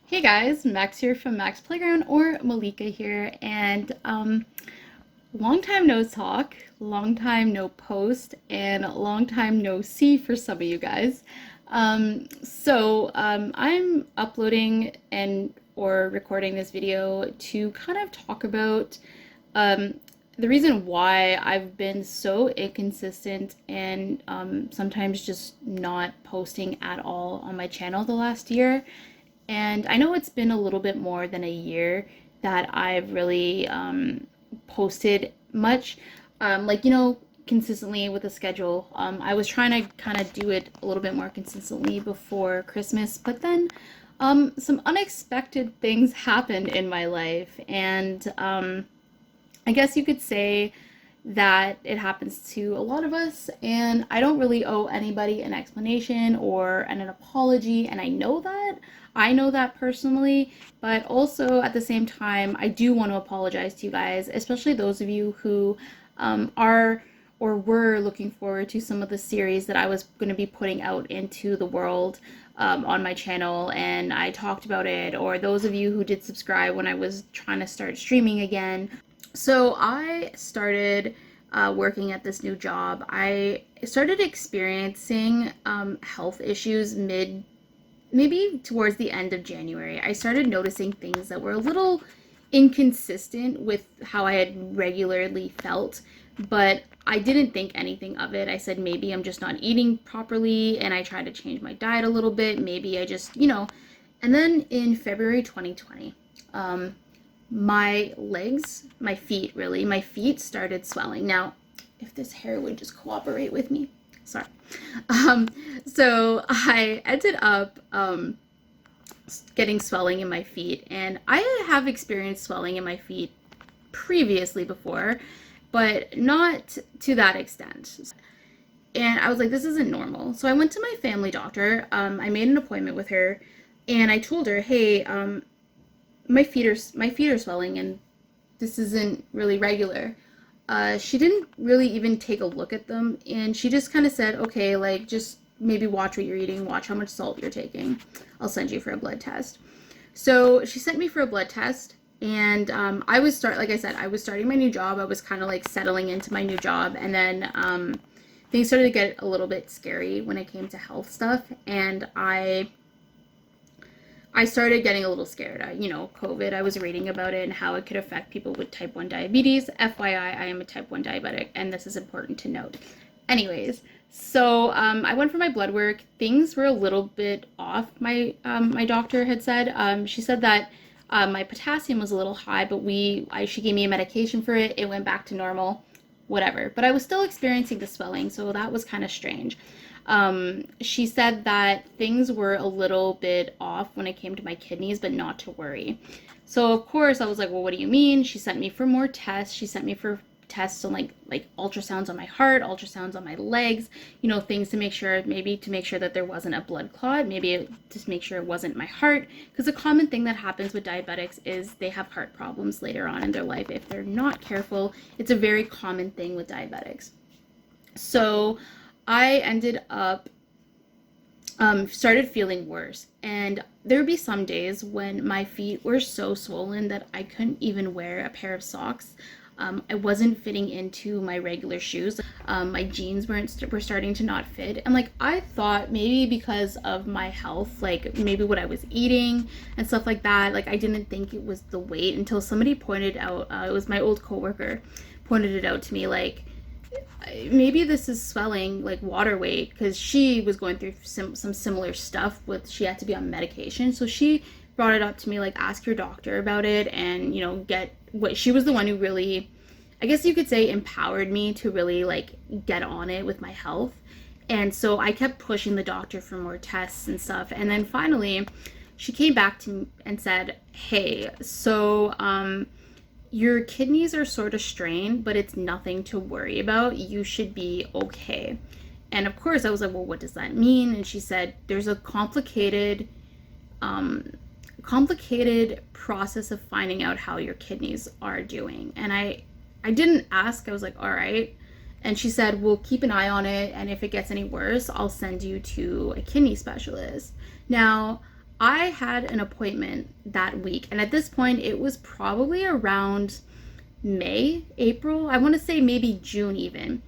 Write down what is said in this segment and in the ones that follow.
Hey guys, Max here from MaksPlayground, or Malika here, and long time no talk, long time no post, and long time no see for some of you guys. I'm uploading and or recording this video to kind of talk about um, the reason why I've been so inconsistent and sometimes just not posting at all on my channel the last year. And I know it's been a little bit more than a year that I've really posted much, consistently with a schedule. I was trying to kind of do it a little bit more consistently before Christmas, but then some unexpected things happened in my life. And I guess you could say that it happens to a lot of us, and I don't really owe anybody an explanation or an apology, and I know that. I know that personally, but also at the same time, I do want to apologize to you guys, especially those of you who are or were looking forward to some of the series that I was going to be putting out into the world on my channel, and I talked about it, or those of you who did subscribe when I was trying to start streaming again. So I started working at this new job. I started experiencing health issues maybe towards the end of January. I started noticing things that were a little inconsistent with how I had regularly felt, but I didn't think anything of it. I said maybe I'm just not eating properly, and I tried to change my diet a little bit. Maybe I just, And then in February 2020, my legs, my feet started swelling. Now, if this hair would just cooperate with me, sorry. So I ended up getting swelling in my feet, and I have experienced swelling in my feet previously before, but not to that extent. And I was like, this isn't normal. So I went to my family doctor. I made an appointment with her, and I told her, hey, my feet are swelling, and this isn't really regular. She didn't really even take a look at them, and she just kind of said, okay, like, just maybe watch what you're eating, watch how much salt you're taking. I'll send you for a blood test. So she sent me for a blood test, and I was starting my new job. I was kind of like settling into my new job, and then things started to get a little bit scary when it came to health stuff, and I started getting a little scared. COVID, I was reading about it and how it could affect people with type 1 diabetes. FYI, I am a type 1 diabetic, and this is important to note. Anyways, so I went for my blood work. Things were a little bit off, my doctor had said. She said that my potassium was a little high, but she gave me a medication for it. It went back to normal, whatever. But I was still experiencing the swelling, so that was kind of strange. She said that things were a little bit off when it came to my kidneys, but not to worry. So of course I was like, well, what do you mean? She sent me for more tests. She sent me for tests on like ultrasounds on my heart, ultrasounds on my legs, things to make sure that there wasn't a blood clot, maybe just make sure it wasn't my heart. Because a common thing that happens with diabetics is they have heart problems later on in their life if they're not careful. It's a very common thing with diabetics. So I ended up started feeling worse, and there would be some days when my feet were so swollen that I couldn't even wear a pair of socks. I wasn't fitting into my regular shoes. My jeans were starting to not fit, and like I thought maybe because of my health, like maybe what I was eating and stuff like that. Like I didn't think it was the weight until somebody pointed out. It was my old coworker pointed it out to me, like, maybe this is swelling, like water weight, because she was going through some similar stuff she had to be on medication. So she brought it up to me, like, ask your doctor about it, and she was the one who really, I guess you could say, empowered me to really like get on it with my health. And so I kept pushing the doctor for more tests and stuff, and then finally she came back to me and said, hey, so your kidneys are sort of strained, but it's nothing to worry about. You should be okay. And of course I was like, well, what does that mean? And she said, there's a complicated process of finding out how your kidneys are doing. And I didn't ask. I was like, all right. And she said, we'll keep an eye on it, and if it gets any worse, I'll send you to a kidney specialist. Now, I had an appointment that week, and at this point it was probably around May, April. I want to say maybe June even.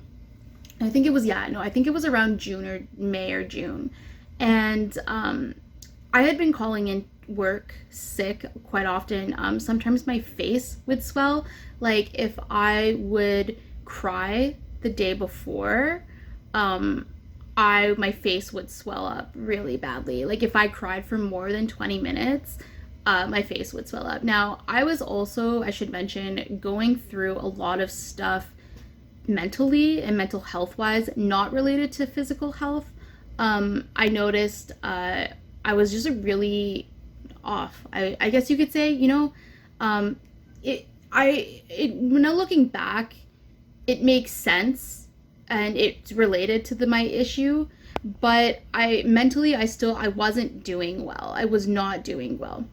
I think it was, yeah, no, I think it was around June or May or June. And I had been calling in work sick quite often. Sometimes my face would swell. Like if I would cry the day before, my face would swell up really badly. Like if I cried for more than 20 minutes, my face would swell up. Now, I was also, I should mention, going through a lot of stuff mentally and mental health wise, not related to physical health. I noticed I was just really off. I guess you could say, you know, now looking back, it makes sense and it's related to my issue, but I wasn't doing well. I was not doing well.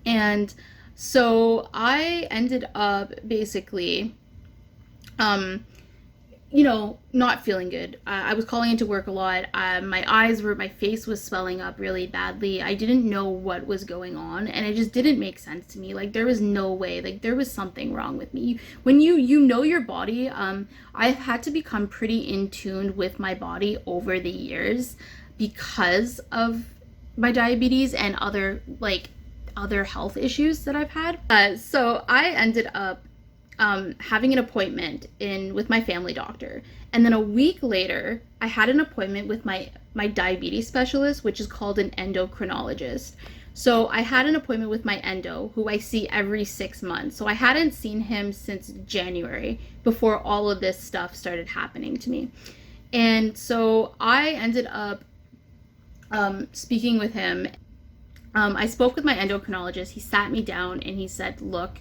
And so I ended up basically, not feeling good. I was calling into work a lot. My face was swelling up really badly. I didn't know what was going on, and it just didn't make sense to me. Like there was no way, like there was something wrong with me. When you know your body, I've had to become pretty in tune with my body over the years because of my diabetes and other health issues that I've had. So I ended up having an appointment with my family doctor, and then a week later I had an appointment with my diabetes specialist, which is called an endocrinologist. So I had an appointment with my endo, who I see every 6 months. So I hadn't seen him since January, before all of this stuff started happening to me. And so I ended up speaking with him. I spoke with my endocrinologist. He sat me down and he said, look,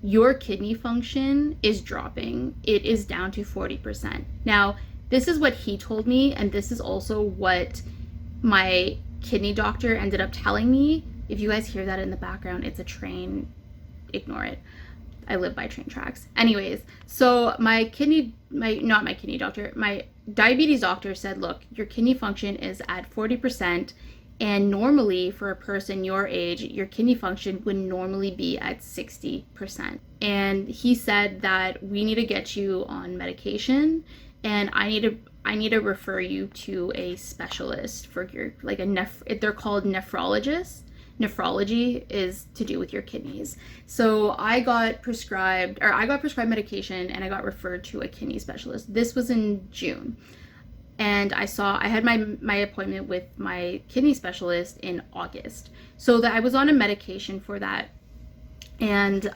your kidney function is dropping. It is down to 40%. Now, this is what he told me, and this is also what my kidney doctor ended up telling me. If you guys hear that in the background, it's a train. Ignore it. I live by train tracks. Anyways, so my diabetes doctor said, look, your kidney function is at 40%. And normally for a person your age, your kidney function would normally be at 60%. And he said that we need to get you on medication, and I need to refer you to a specialist for your, like they're called nephrologists. Nephrology is to do with your kidneys. So I got prescribed medication and I got referred to a kidney specialist. This was in June. And I had my appointment with my kidney specialist in August. So that I was on a medication for that. And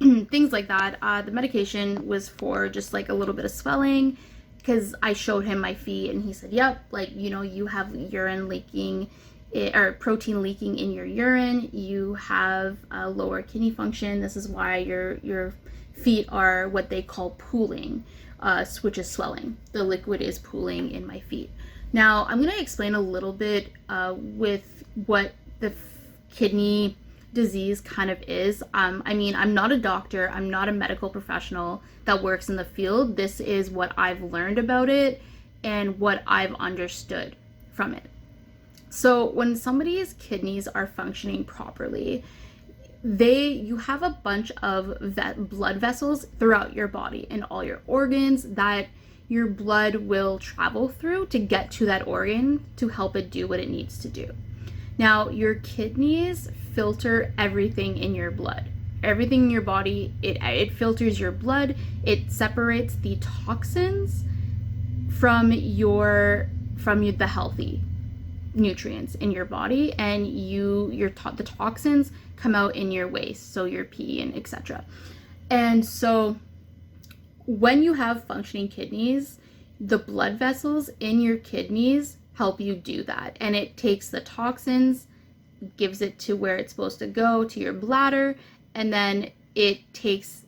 things like that. The medication was for just like a little bit of swelling, because I showed him my feet and he said, yep, like, you have urine leaking or protein leaking in your urine. You have a lower kidney function. This is why your feet are what they call pooling. Which is swelling. The liquid is pooling in my feet. Now, I'm going to explain a little bit with what the kidney disease kind of is. I'm not a doctor. I'm not a medical professional that works in the field. This is what I've learned about it and what I've understood from it. So when somebody's kidneys are functioning properly, you have a bunch of blood vessels throughout your body and all your organs that your blood will travel through to get to that organ to help it do what it needs to do. Now, your kidneys filter everything in your blood. Everything in your body, it filters your blood. It separates the toxins from the healthy nutrients in your body, and the toxins come out in your waste, so your pee and etc. And so when you have functioning kidneys, the blood vessels in your kidneys help you do that, and it takes the toxins, gives it to where it's supposed to go, to your bladder, and then it takes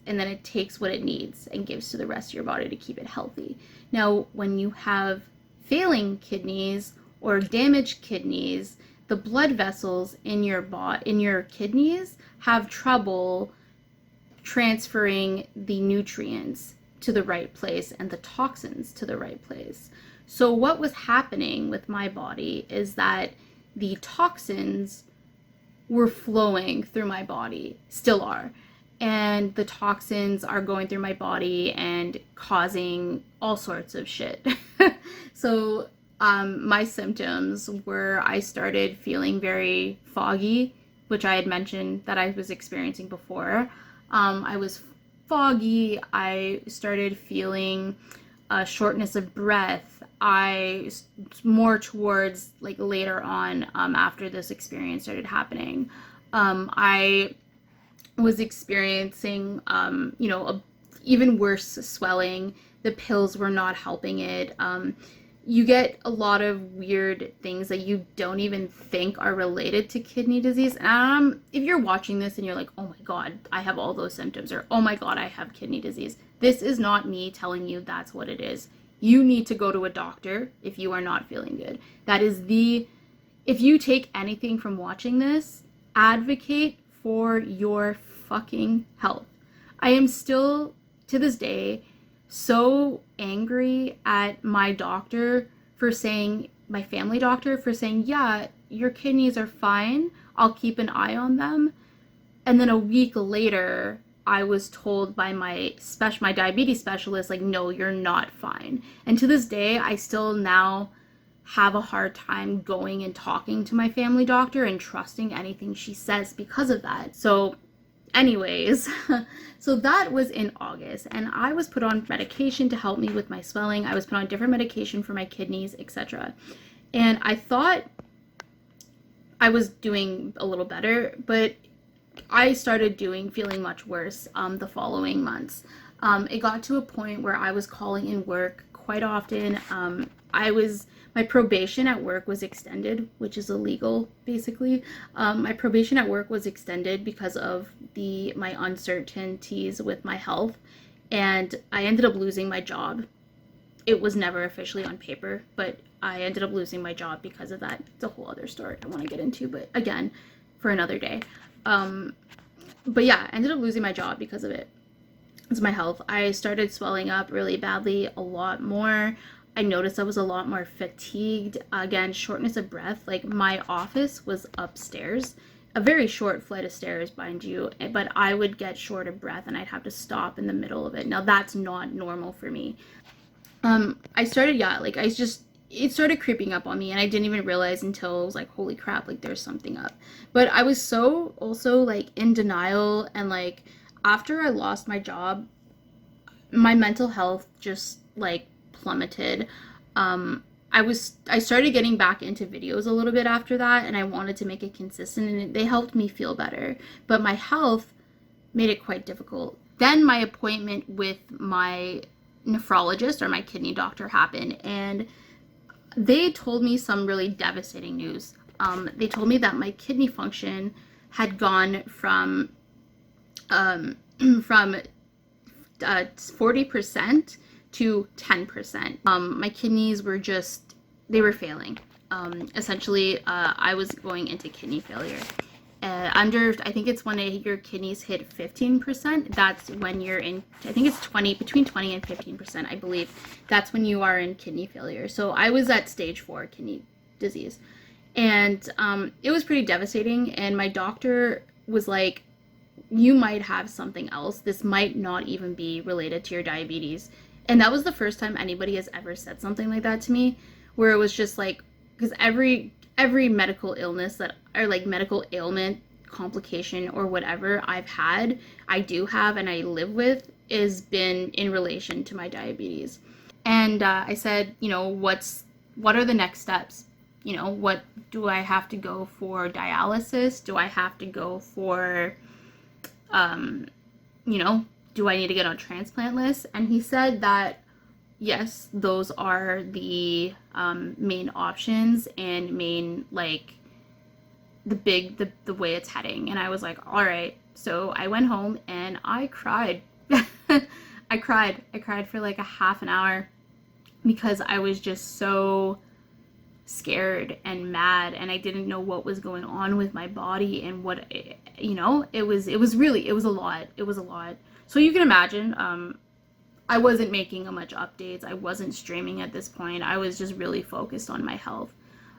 what it needs and gives to the rest of your body to keep it healthy. Now, when you have failing kidneys or damaged kidneys, the blood vessels in your kidneys have trouble transferring the nutrients to the right place and the toxins to the right place. So what was happening with my body is that the toxins were flowing through my body, still are. And the toxins are going through my body and causing all sorts of shit. So my symptoms were, I started feeling very foggy, which I had mentioned that I was experiencing before. I was foggy. I started feeling shortness of breath. I more towards like later on, after this experience started happening, I was experiencing, even worse swelling. The pills were not helping it. You get a lot of weird things that you don't even think are related to kidney disease. If you're watching this and you're like, oh my God, I have all those symptoms, or oh my God, I have kidney disease, this is not me telling you that's what it is. You need to go to a doctor if you are not feeling good. If you take anything from watching this, advocate for your fucking health. I am still, to this day, so angry at my doctor for saying, my family doctor for saying, yeah, your kidneys are fine, I'll keep an eye on them. And then a week later, I was told by my diabetes specialist, like, no, you're not fine. And to this day, I still now have a hard time going and talking to my family doctor and trusting anything she says because of that. So anyways, so that was in August, and I was put on medication to help me with my swelling. I was put on different medication for my kidneys, etc. And I thought I was doing a little better, but I started feeling much worse the following months. It got to a point where I was calling in work quite often. My probation at work was extended, which is illegal, basically. My probation at work was extended because of my uncertainties with my health, and I ended up losing my job. It was never officially on paper, but I ended up losing my job because of that. It's a whole other story I want to get into, but again, for another day. But yeah, I ended up losing my job because of it. It's my health. I started swelling up really badly, a lot more. I noticed I was a lot more fatigued. Again, shortness of breath. Like, my office was upstairs, a very short flight of stairs, mind you, but I would get short of breath and I'd have to stop in the middle of it. Now, that's not normal for me. It started creeping up on me, and I didn't even realize until it was like, holy crap, like, there's something up. But I was so also like in denial, and like after I lost my job, my mental health just like plummeted. I started getting back into videos a little bit after that, and I wanted to make it consistent, and they helped me feel better. But my health made it quite difficult. Then my appointment with my nephrologist, or my kidney doctor, happened, and they told me some really devastating news. They told me that my kidney function had gone from 40% to 10%. My kidneys were they were failing. Essentially, I was going into kidney failure. I think it's when your kidneys hit 15%, that's when you're in, I think it's between 20 and 15%, I believe. That's when you are in kidney failure. So I was at stage 4 kidney disease. And it was pretty devastating. And my doctor was like, you might have something else. This might not even be related to your diabetes. And that was the first time anybody has ever said something like that to me, where it was just like, because every medical illness or like medical ailment, complication, or whatever I do have, and I live with, is been in relation to my diabetes. And I said, what are the next steps? What do I have to go for dialysis? Do I have to go for, do I need to get on a transplant list? And he said that, yes, those are the main options and main, like, the way it's heading. And I was like, all right. So I went home and I cried. I cried for like a half an hour because I was just so scared and mad, and I didn't know what was going on with my body, and it was a lot. So you can imagine, I wasn't making much updates. I wasn't streaming at this point. I was just really focused on my health.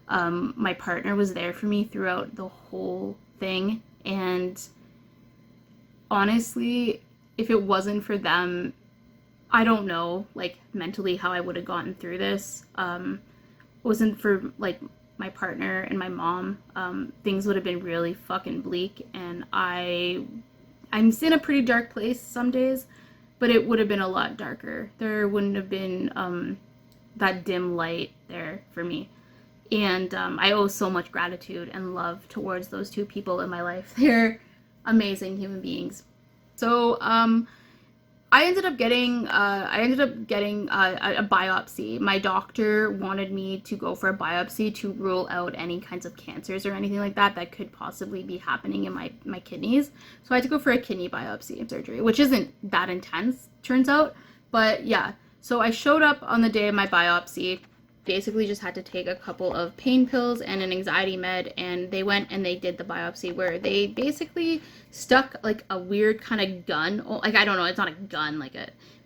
My partner was there for me throughout the whole thing, and honestly, if it wasn't for them, I don't know, like, mentally how I would have gotten through this. Wasn't for, like, my partner and my mom, things would have been really fucking bleak, and I'm in a pretty dark place some days, but it would have been a lot darker. There wouldn't have been that dim light there for me. And I owe so much gratitude and love towards those two people in my life. They're amazing human beings. So I ended up getting a biopsy. My doctor wanted me to go for a biopsy to rule out any kinds of cancers or anything like that that could possibly be happening in my kidneys. So I had to go for a kidney biopsy surgery, which isn't that intense, turns out. But yeah, so I showed up on the day of my biopsy. Basically just had to take a couple of pain pills and an anxiety med, and they went and they did the biopsy where they basically stuck like a weird kind of gun, like, I don't know, it's not a gun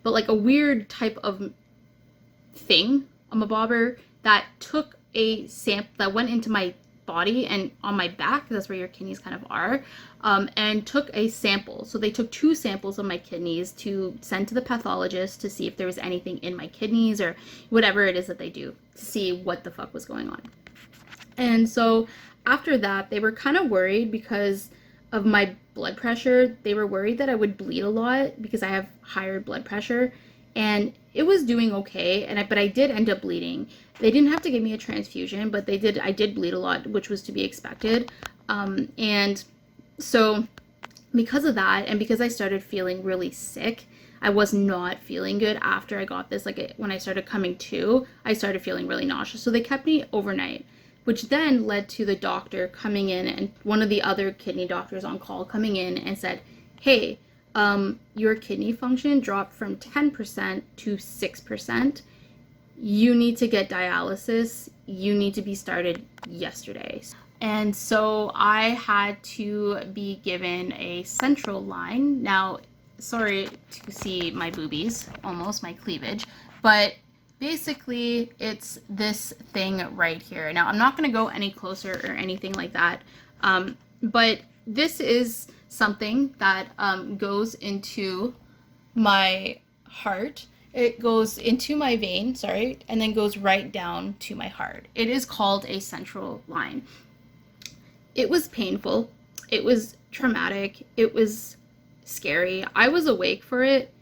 but like a weird type of thing, a bobber that took a sample that went into my body and on my back, that's where your kidneys kind of are, and took a sample. So they took 2 samples of my kidneys to send to the pathologist to see if there was anything in my kidneys or whatever it is that they do to see what the fuck was going on. And so after that, they were kind of worried because of my blood pressure. They were worried that I would bleed a lot because I have higher blood pressure, and it was doing okay, but I did end up bleeding. They didn't have to give me a transfusion, but I did bleed a lot, which was to be expected. And so because of that, and because I started feeling really sick, I was not feeling good after I got this. Like, when I started coming to, I started feeling really nauseous. So they kept me overnight, which then led to the doctor coming in, and one of the other kidney doctors on call coming in and said, hey, your kidney function dropped from 10% to 6%. You need to get dialysis. You need to be started yesterday. And so I had to be given a central line. Now, sorry to see my boobies, almost my cleavage, but basically it's this thing right here. Now, I'm not going to go any closer or anything like that, but this is something that goes into my heart. It goes into my vein, and then goes right down to my heart. It is called a central line. It was painful. It was traumatic. It was scary. I was awake for it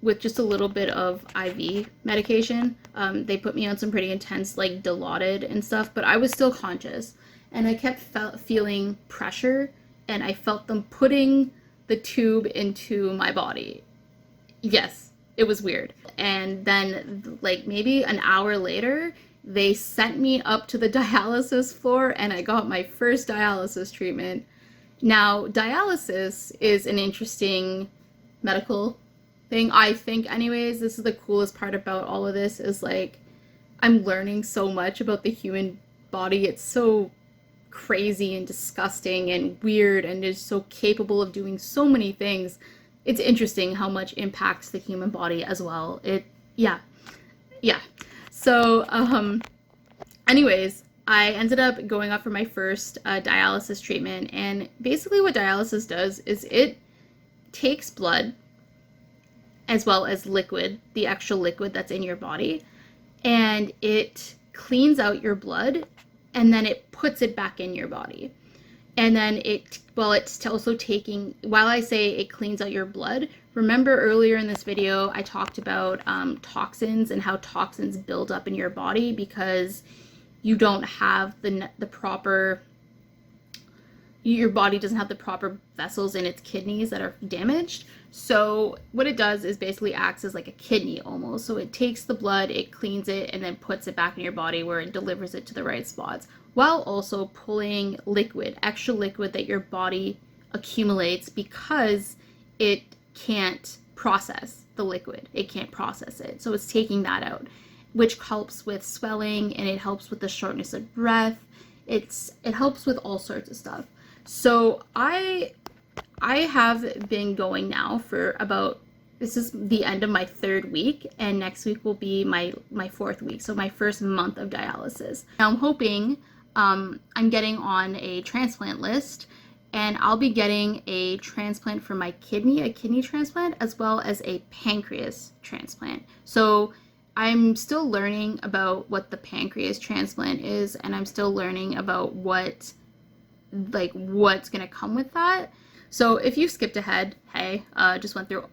with just a little bit of IV medication. They put me on some pretty intense, like, Dilaudid and stuff, but I was still conscious. And I kept feeling pressure, and I felt them putting the tube into my body. Yes, it was weird. And then, like, maybe an hour later, they sent me up to the dialysis floor, and I got my first dialysis treatment. Now, dialysis is an interesting medical thing, I think. Anyways, this is the coolest part about all of this, is, like, I'm learning so much about the human body. It's so crazy and disgusting and weird, and is so capable of doing so many things. It's interesting how much impacts the human body as well. Yeah. So, anyways, I ended up going up for my first dialysis treatment, and basically what dialysis does is it takes blood as well as liquid, the extra liquid that's in your body, and it cleans out your blood, and then it puts it back in your body. And then it's also taking, while I say it cleans out your blood, remember earlier in this video I talked about toxins and how toxins build up in your body because you don't have the proper, your body doesn't have the proper vessels in its kidneys that are damaged. So what it does is basically acts as like a kidney almost. So it takes the blood, it cleans it, and then puts it back in your body where it delivers it to the right spots, while also pulling liquid, extra liquid that your body accumulates because it can't process the liquid. It can't process it. So it's taking that out, which helps with swelling, and it helps with the shortness of breath. It helps with all sorts of stuff. So I have been going now for about, this is the end of my 3rd week, and next week will be my 4th week, so my first month of dialysis. Now I'm hoping I'm getting on a transplant list, and I'll be getting a transplant for my kidney, a kidney transplant, as well as a pancreas transplant. So I'm still learning about what the pancreas transplant is, and I'm still learning about what's gonna come with that. So if you skipped ahead, hey, just went through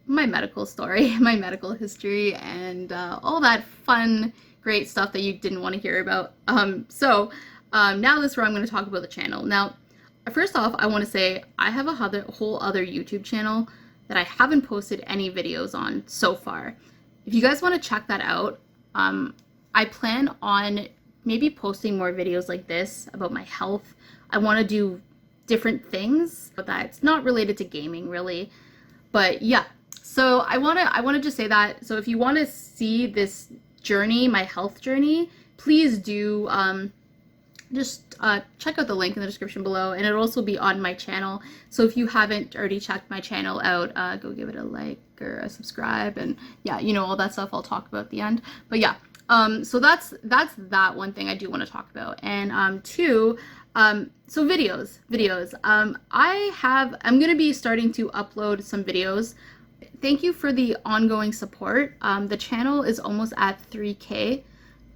my medical story, my medical history, and all that fun, great stuff that you didn't want to hear about. Now this is where I'm going to talk about the channel. Now, first off, I want to say I have a whole other YouTube channel that I haven't posted any videos on so far. If you guys want to check that out, I plan on maybe posting more videos like this about my health. I want to do different things, but that's not related to gaming really. But yeah, so I want to just say that. So if you want to see this journey, my health journey, please do check out the link in the description below, and it'll also be on my channel. So if you haven't already checked my channel out, go give it a like or a subscribe, and yeah, you know, all that stuff I'll talk about at the end. But yeah, so that's that one thing I do want to talk about. And two, so videos. I'm gonna be starting to upload some videos. Thank you for the ongoing support. The channel is almost at 3K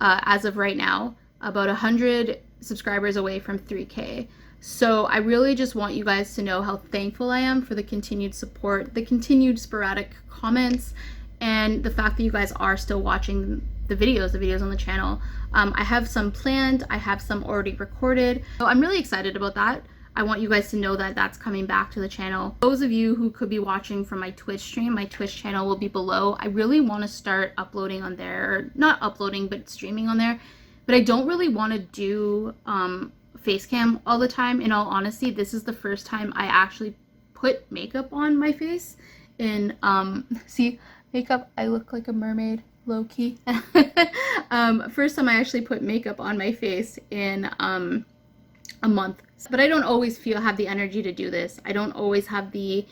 as of right now, about 100 subscribers away from 3K. So I really just want you guys to know how thankful I am for the continued support, the continued sporadic comments, and the fact that you guys are still watching the videos on the channel. I have some planned, I have some already recorded, so I'm really excited about that. I want you guys to know that that's coming back to the channel. Those of you who could be watching from my Twitch stream, my Twitch channel will be below. I really want to start uploading on there, or not uploading, but streaming on there. But I don't really want to do face cam all the time. In all honesty, this is the first time I actually put makeup on my face. And see, makeup, I look like a mermaid, low-key. First time I actually put makeup on my face in a month. But I don't always have the energy to do this. I don't always have the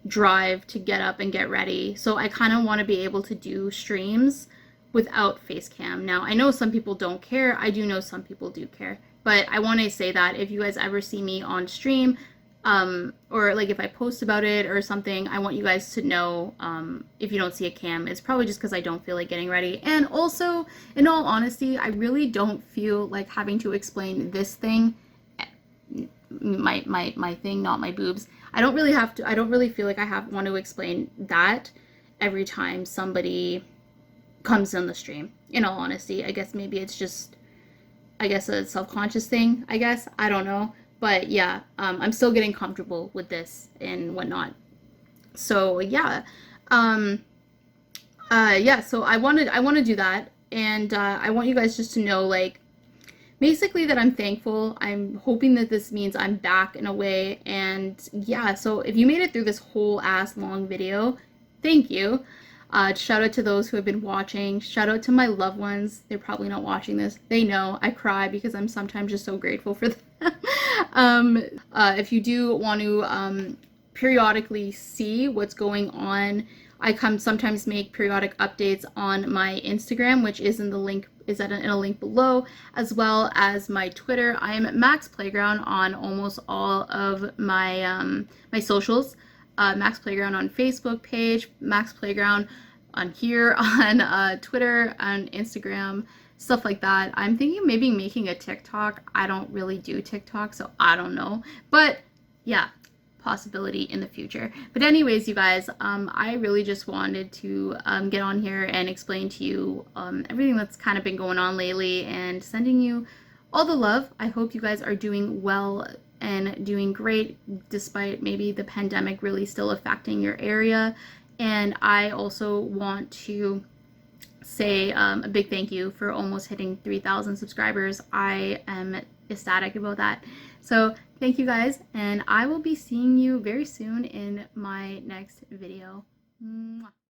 drive to get up and get ready. So I kind of want to be able to do streams without face cam. Now, I know some people don't care. I do know some people do care. But I want to say that if you guys ever see me on stream, or like if I post about it or something, I want you guys to know, if you don't see a cam, it's probably just because I don't feel like getting ready. And also, in all honesty, I really don't feel like having to explain this thing, my thing, not my boobs. I don't really feel like I want to explain that every time somebody comes on the stream. In all honesty, I guess maybe it's just, a self-conscious thing, I don't know. But yeah, I'm still getting comfortable with this and whatnot. So yeah, so I want to do that, and I want you guys just to know, like, basically that I'm thankful. I'm hoping that this means I'm back in a way, and yeah, so if you made it through this whole ass long video, thank you. Shout out to those who have been watching. Shout out to my loved ones. They're probably not watching this. They know I cry because I'm sometimes just so grateful for them. If you do want to periodically see what's going on, I sometimes make periodic updates on my Instagram, which is in the link, in a link below, as well as my Twitter. I am at MaksPlayground on almost all of my my socials. MaksPlayground on Facebook page, MaksPlayground on here, on Twitter, on Instagram, stuff like that. I'm thinking maybe making a TikTok. I don't really do TikTok, so I don't know. But yeah, possibility in the future. But anyways, you guys, I really just wanted to get on here and explain to you everything that's kind of been going on lately, and sending you all the love. I hope you guys are doing well and doing great, despite maybe the pandemic really still affecting your area. And I also want to say a big thank you for almost hitting 3,000 subscribers. I am ecstatic about that. So thank you guys, and I will be seeing you very soon in my next video. Mwah.